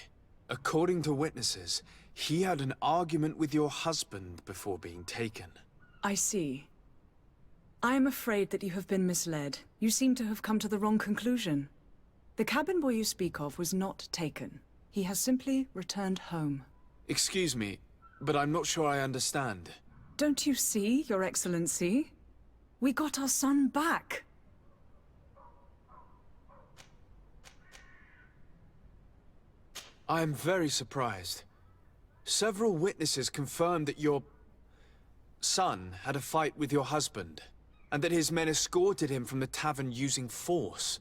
According to witnesses, he had an argument with your husband before being taken. I see. I am afraid that you have been misled. You seem to have come to the wrong conclusion. The cabin boy you speak of was not taken. He has simply returned home. Excuse me, but I'm not sure I understand. Don't you see, Your Excellency? We got our son back. I am very surprised. Several witnesses confirmed that your son had a fight with your husband, and that his men escorted him from the tavern using force.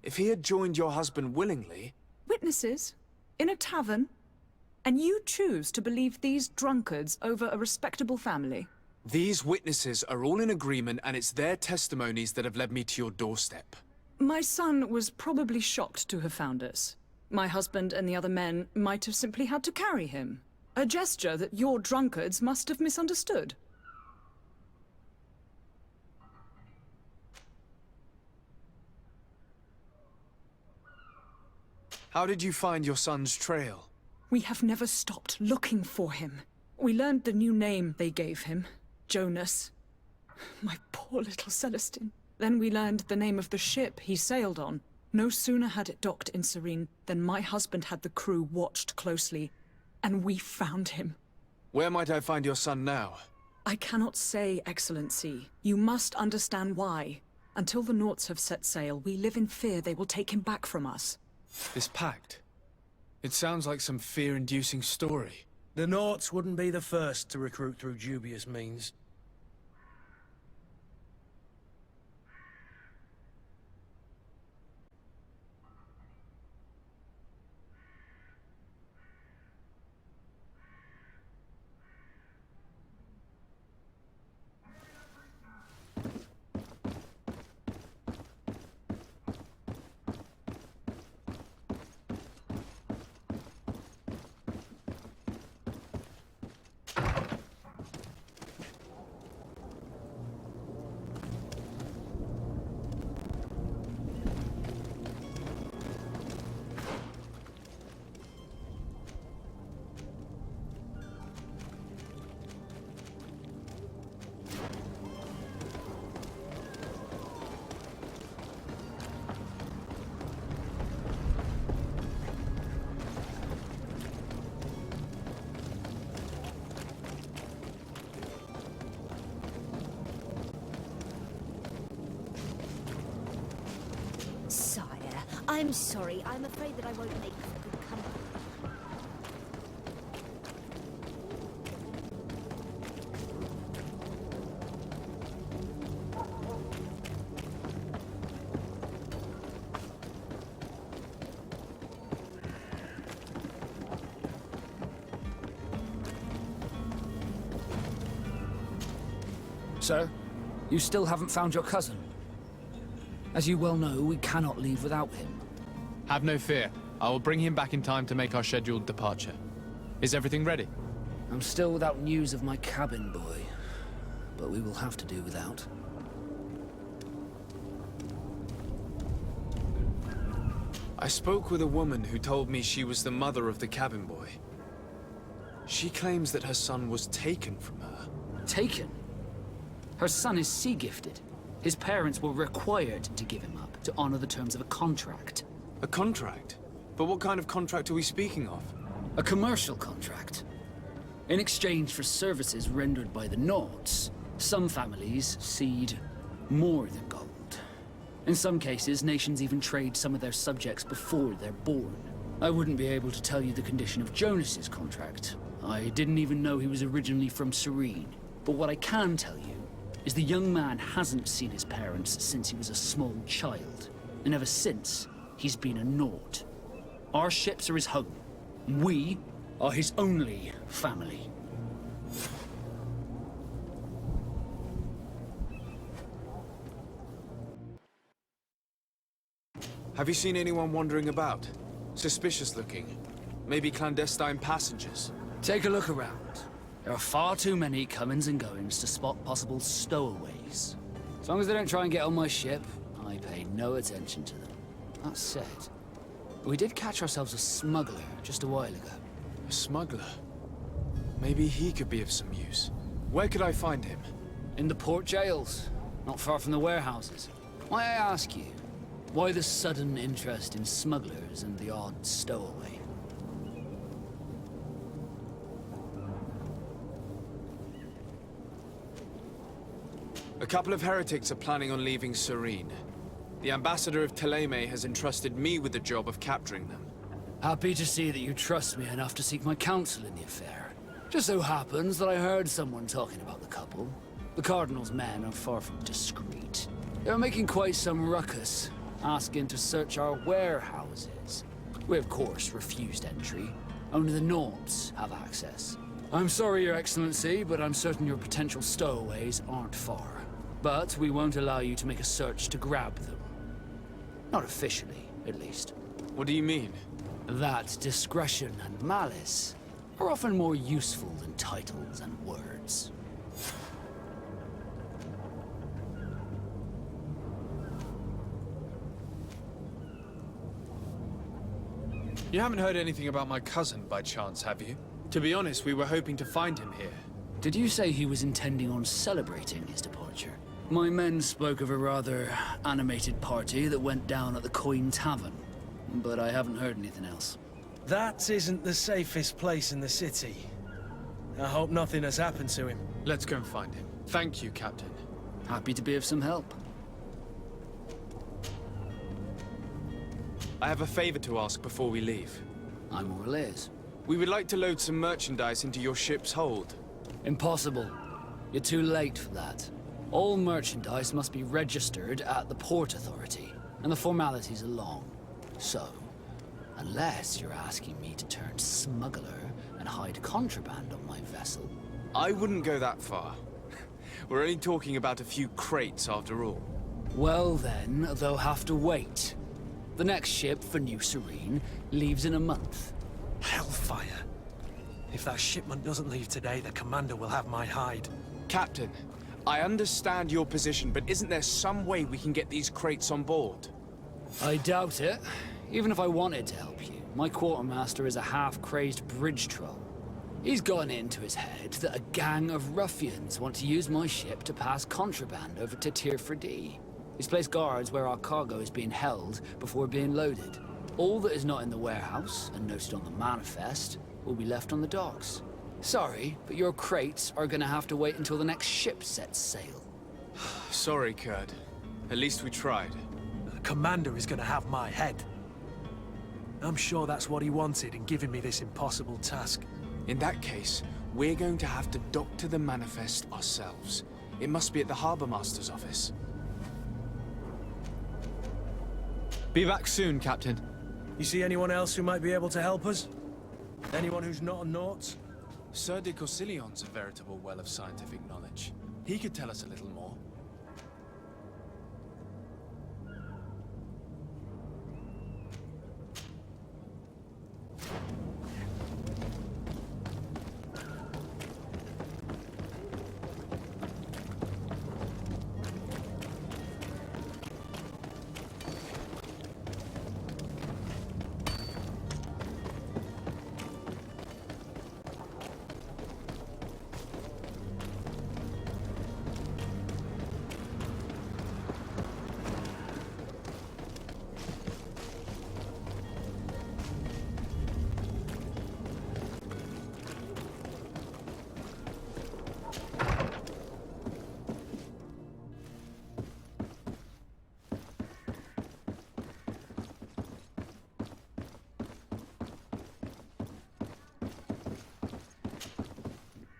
If he had joined your husband willingly... Witnesses? In a tavern? And you choose to believe these drunkards over a respectable family? These witnesses are all in agreement, and it's their testimonies that have led me to your doorstep. My son was probably shocked to have found us. My husband and the other men might have simply had to carry him. A gesture that your drunkards must have misunderstood. How did you find your son's trail? We have never stopped looking for him. We learned the new name they gave him, Jonas. My poor little Celestine. Then we learned the name of the ship he sailed on. No sooner had it docked in Serene than my husband had the crew watched closely, and we found him. Where might I find your son now? I cannot say, Excellency. You must understand why. Until the Nauts have set sail, we live in fear they will take him back from us. This pact. It sounds like some fear-inducing story. The Nauts wouldn't be the first to recruit through dubious means. Sire, I'm sorry. I'm afraid that I won't make for good company. Sir, you still haven't found your cousin. As you well know, we cannot leave without him. Have no fear. I will bring him back in time to make our scheduled departure. Is everything ready? I'm still without news of my cabin boy, but we will have to do without. I spoke with a woman who told me she was the mother of the cabin boy. She claims that her son was taken from her. Taken? Her son is sea-gifted. His parents were required to give him up to honor the terms of a contract. A contract? But what kind of contract are we speaking of? A commercial contract. In exchange for services rendered by the Nauts, some families cede more than gold. In some cases, nations even trade some of their subjects before they're born. I wouldn't be able to tell you the condition of Jonas's contract. I didn't even know he was originally from Serene. But what I can tell you is the young man hasn't seen his parents since he was a small child. And ever since, he's been a Naut. Our ships are his home. We are his only family. Have you seen anyone wandering about? Suspicious looking. Maybe clandestine passengers? Take a look around. There are far too many comings and goings to spot possible stowaways. As long as they don't try and get on my ship, I pay no attention to them. That said, we did catch ourselves a smuggler just a while ago. A smuggler? Maybe he could be of some use. Where could I find him? In the port jails, not far from the warehouses. May I ask you, why the sudden interest in smugglers and the odd stowaway? A couple of heretics are planning on leaving Serene. The ambassador of Thélème has entrusted me with the job of capturing them. Happy to see that you trust me enough to seek my counsel in the affair. Just so happens that I heard someone talking about the couple. The Cardinal's men are far from discreet. They're making quite some ruckus, asking to search our warehouses. We, of course, refused entry. Only the Nauts have access. I'm sorry, Your Excellency, but I'm certain your potential stowaways aren't far. But we won't allow you to make a search to grab them. Not officially, at least. What do you mean? That discretion and malice are often more useful than titles and words. You haven't heard anything about my cousin by chance, have you? To be honest, we were hoping to find him here. Did you say he was intending on celebrating his departure? My men spoke of a rather animated party that went down at the Coin Tavern, but I haven't heard anything else. That isn't the safest place in the city. I hope nothing has happened to him. Let's go and find him. Thank you, Captain. Happy to be of some help. I have a favor to ask before we leave. I'm all ears. We would like to load some merchandise into your ship's hold. Impossible. You're too late for that. All merchandise must be registered at the Port Authority, and the formalities are long. So, unless you're asking me to turn smuggler and hide contraband on my vessel... I wouldn't go that far. We're only talking about a few crates after all. Well then, they'll have to wait. The next ship for New Serene leaves in a month. Hellfire. If that shipment doesn't leave today, the commander will have my hide. Captain, I understand your position, but isn't there some way we can get these crates on board? I doubt it. Even if I wanted to help you, my quartermaster is a half-crazed bridge troll. He's gotten it into his head that a gang of ruffians want to use my ship to pass contraband over to Tier 4D. He's placed guards where our cargo is being held before being loaded. All that is not in the warehouse, and noted on the manifest, will be left on the docks. Sorry, but your crates are gonna have to wait until the next ship sets sail. Sorry, Kurd. At least we tried. The commander is gonna have my head. I'm sure that's what he wanted in giving me this impossible task. In that case, we're going to have to doctor the manifest ourselves. It must be at the Harbour Master's office. Be back soon, Captain. You see anyone else who might be able to help us? Anyone who's not a Naut? Sir de Corsillion's a veritable well of scientific knowledge. He could tell us a little more.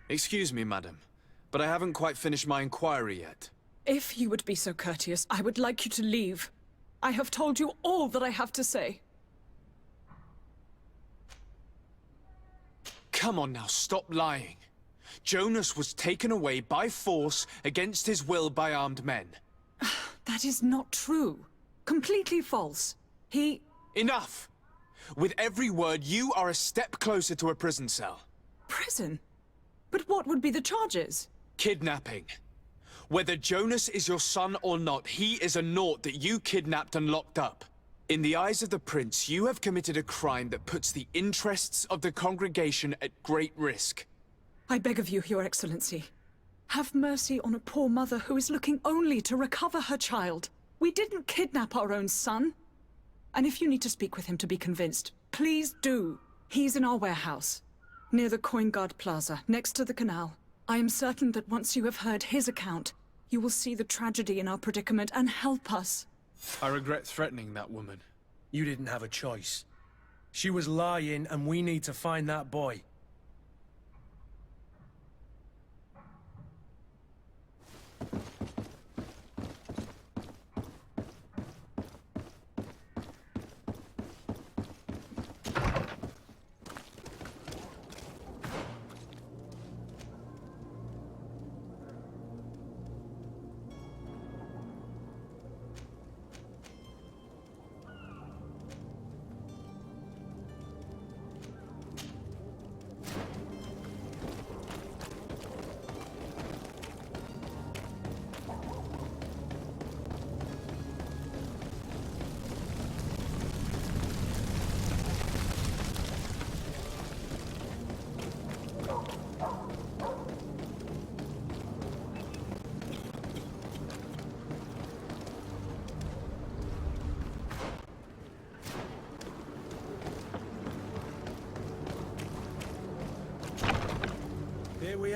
Excuse me, madam, but I haven't quite finished my inquiry yet. If you would be so courteous, I would like you to leave. I have told you all that I have to say. Come on now, stop lying. Jonas was taken away by force against his will by armed men. That is not true. Completely false. He... Enough! With every word, you are a step closer to a prison cell. Prison? But what would be the charges? Kidnapping. Whether Jonas is your son or not, he is a Naut that you kidnapped and locked up. In the eyes of the Prince, you have committed a crime that puts the interests of the congregation at great risk. I beg of you, Your Excellency. Have mercy on a poor mother who is looking only to recover her child. We didn't kidnap our own son. And if you need to speak with him to be convinced, please do. He's in our warehouse, near the Coin Guard Plaza, next to the canal. I am certain that once you have heard his account, you will see the tragedy in our predicament and help us. I regret threatening that woman. You didn't have a choice. She was lying, and we need to find that boy.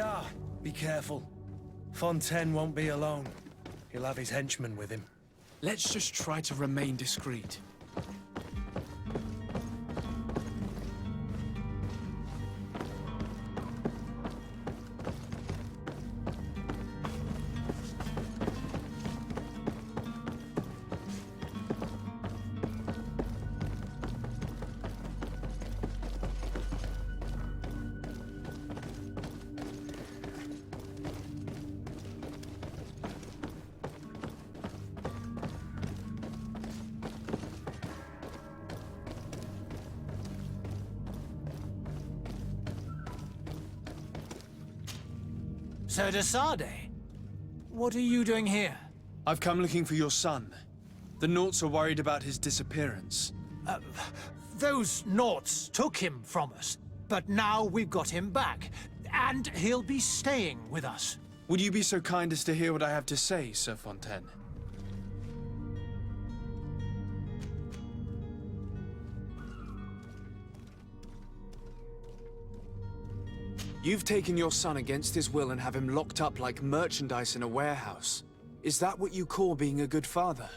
are. Be careful. Fontaine won't be alone. He'll have his henchmen with him. Let's just try to remain discreet. Sir de Sade, what are you doing here? I've come looking for your son. The Naughts are worried about his disappearance. Those Naughts took him from us, but now we've got him back, and he'll be staying with us. Would you be so kind as to hear what I have to say, Sir Fontaine? You've taken your son against his will and have him locked up like merchandise in a warehouse. Is that what you call being a good father?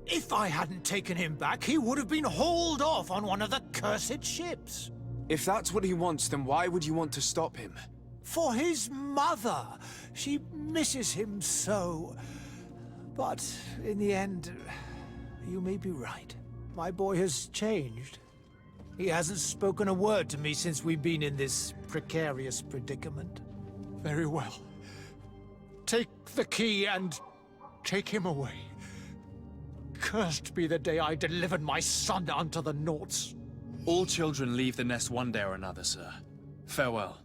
If I hadn't taken him back, he would have been hauled off on one of the cursed ships. If that's what he wants, then why would you want to stop him? For his mother. She misses him so. But in the end, you may be right. My boy has changed. He hasn't spoken a word to me since we've been in this precarious predicament. Very well. Take the key and take him away. Cursed be the day I delivered my son unto the Naughts. All children leave the nest one day or another, sir. Farewell.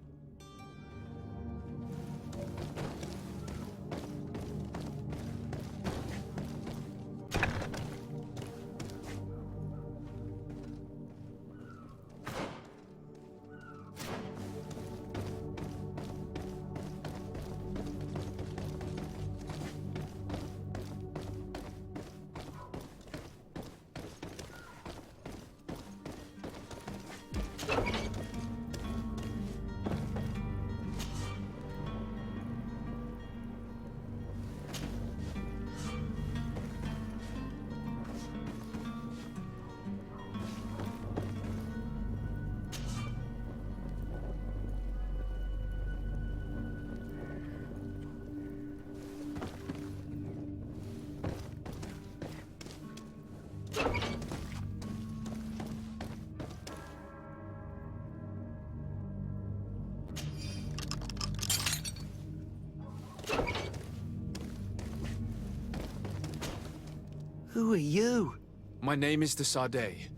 Who are you? My name is de Sade.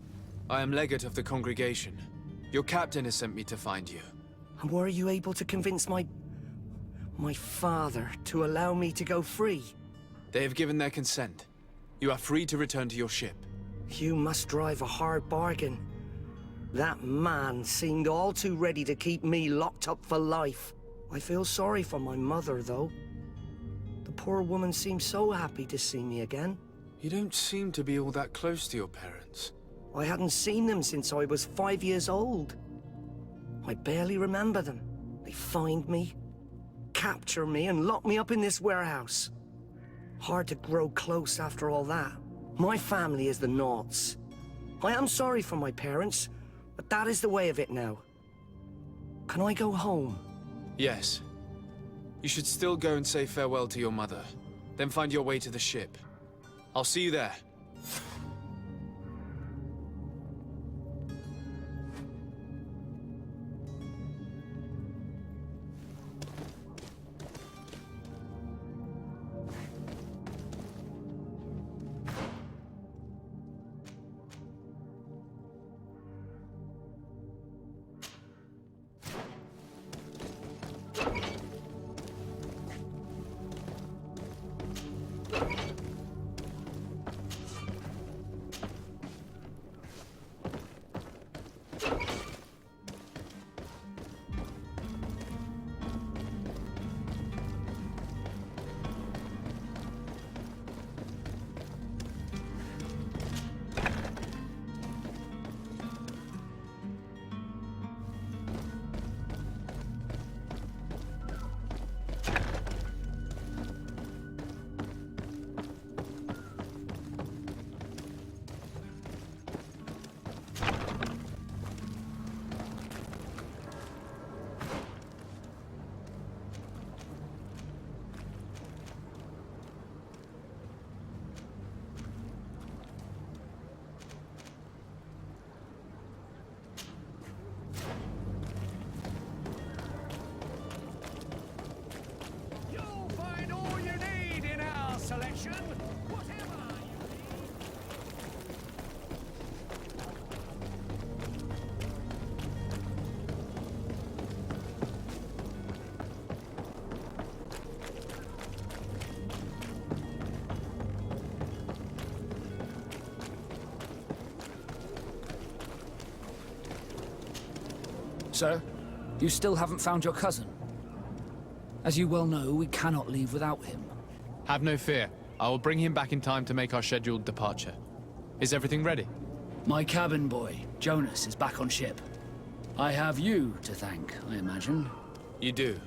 I am legate of the congregation. Your captain has sent me to find you. And were you able to convince my father to allow me to go free? They have given their consent. You are free to return to your ship. You must drive a hard bargain. That man seemed all too ready to keep me locked up for life. I feel sorry for my mother, though. The poor woman seemed so happy to see me again. You don't seem to be all that close to your parents. I hadn't seen them since I was 5 years old. I barely remember them. They find me, capture me, and lock me up in this warehouse. Hard to grow close after all that. My family is the Naughts. I am sorry for my parents, but that is the way of it now. Can I go home? Yes. You should still go and say farewell to your mother. Then find your way to the ship. I'll see you there. Sir? You still haven't found your cousin? As you well know, we cannot leave without him. Have no fear. I will bring him back in time to make our scheduled departure. Is everything ready? My cabin boy, Jonas, is back on ship. I have you to thank, I imagine. You do.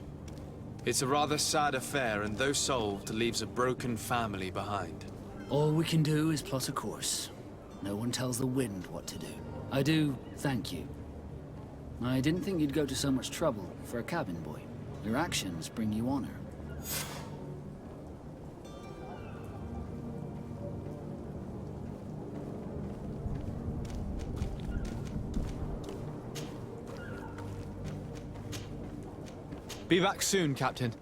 It's a rather sad affair, and though solved, leaves a broken family behind. All we can do is plot a course. No one tells the wind what to do. I do thank you. I didn't think you'd go to so much trouble for a cabin boy. Your actions bring you honor. Be back soon, Captain.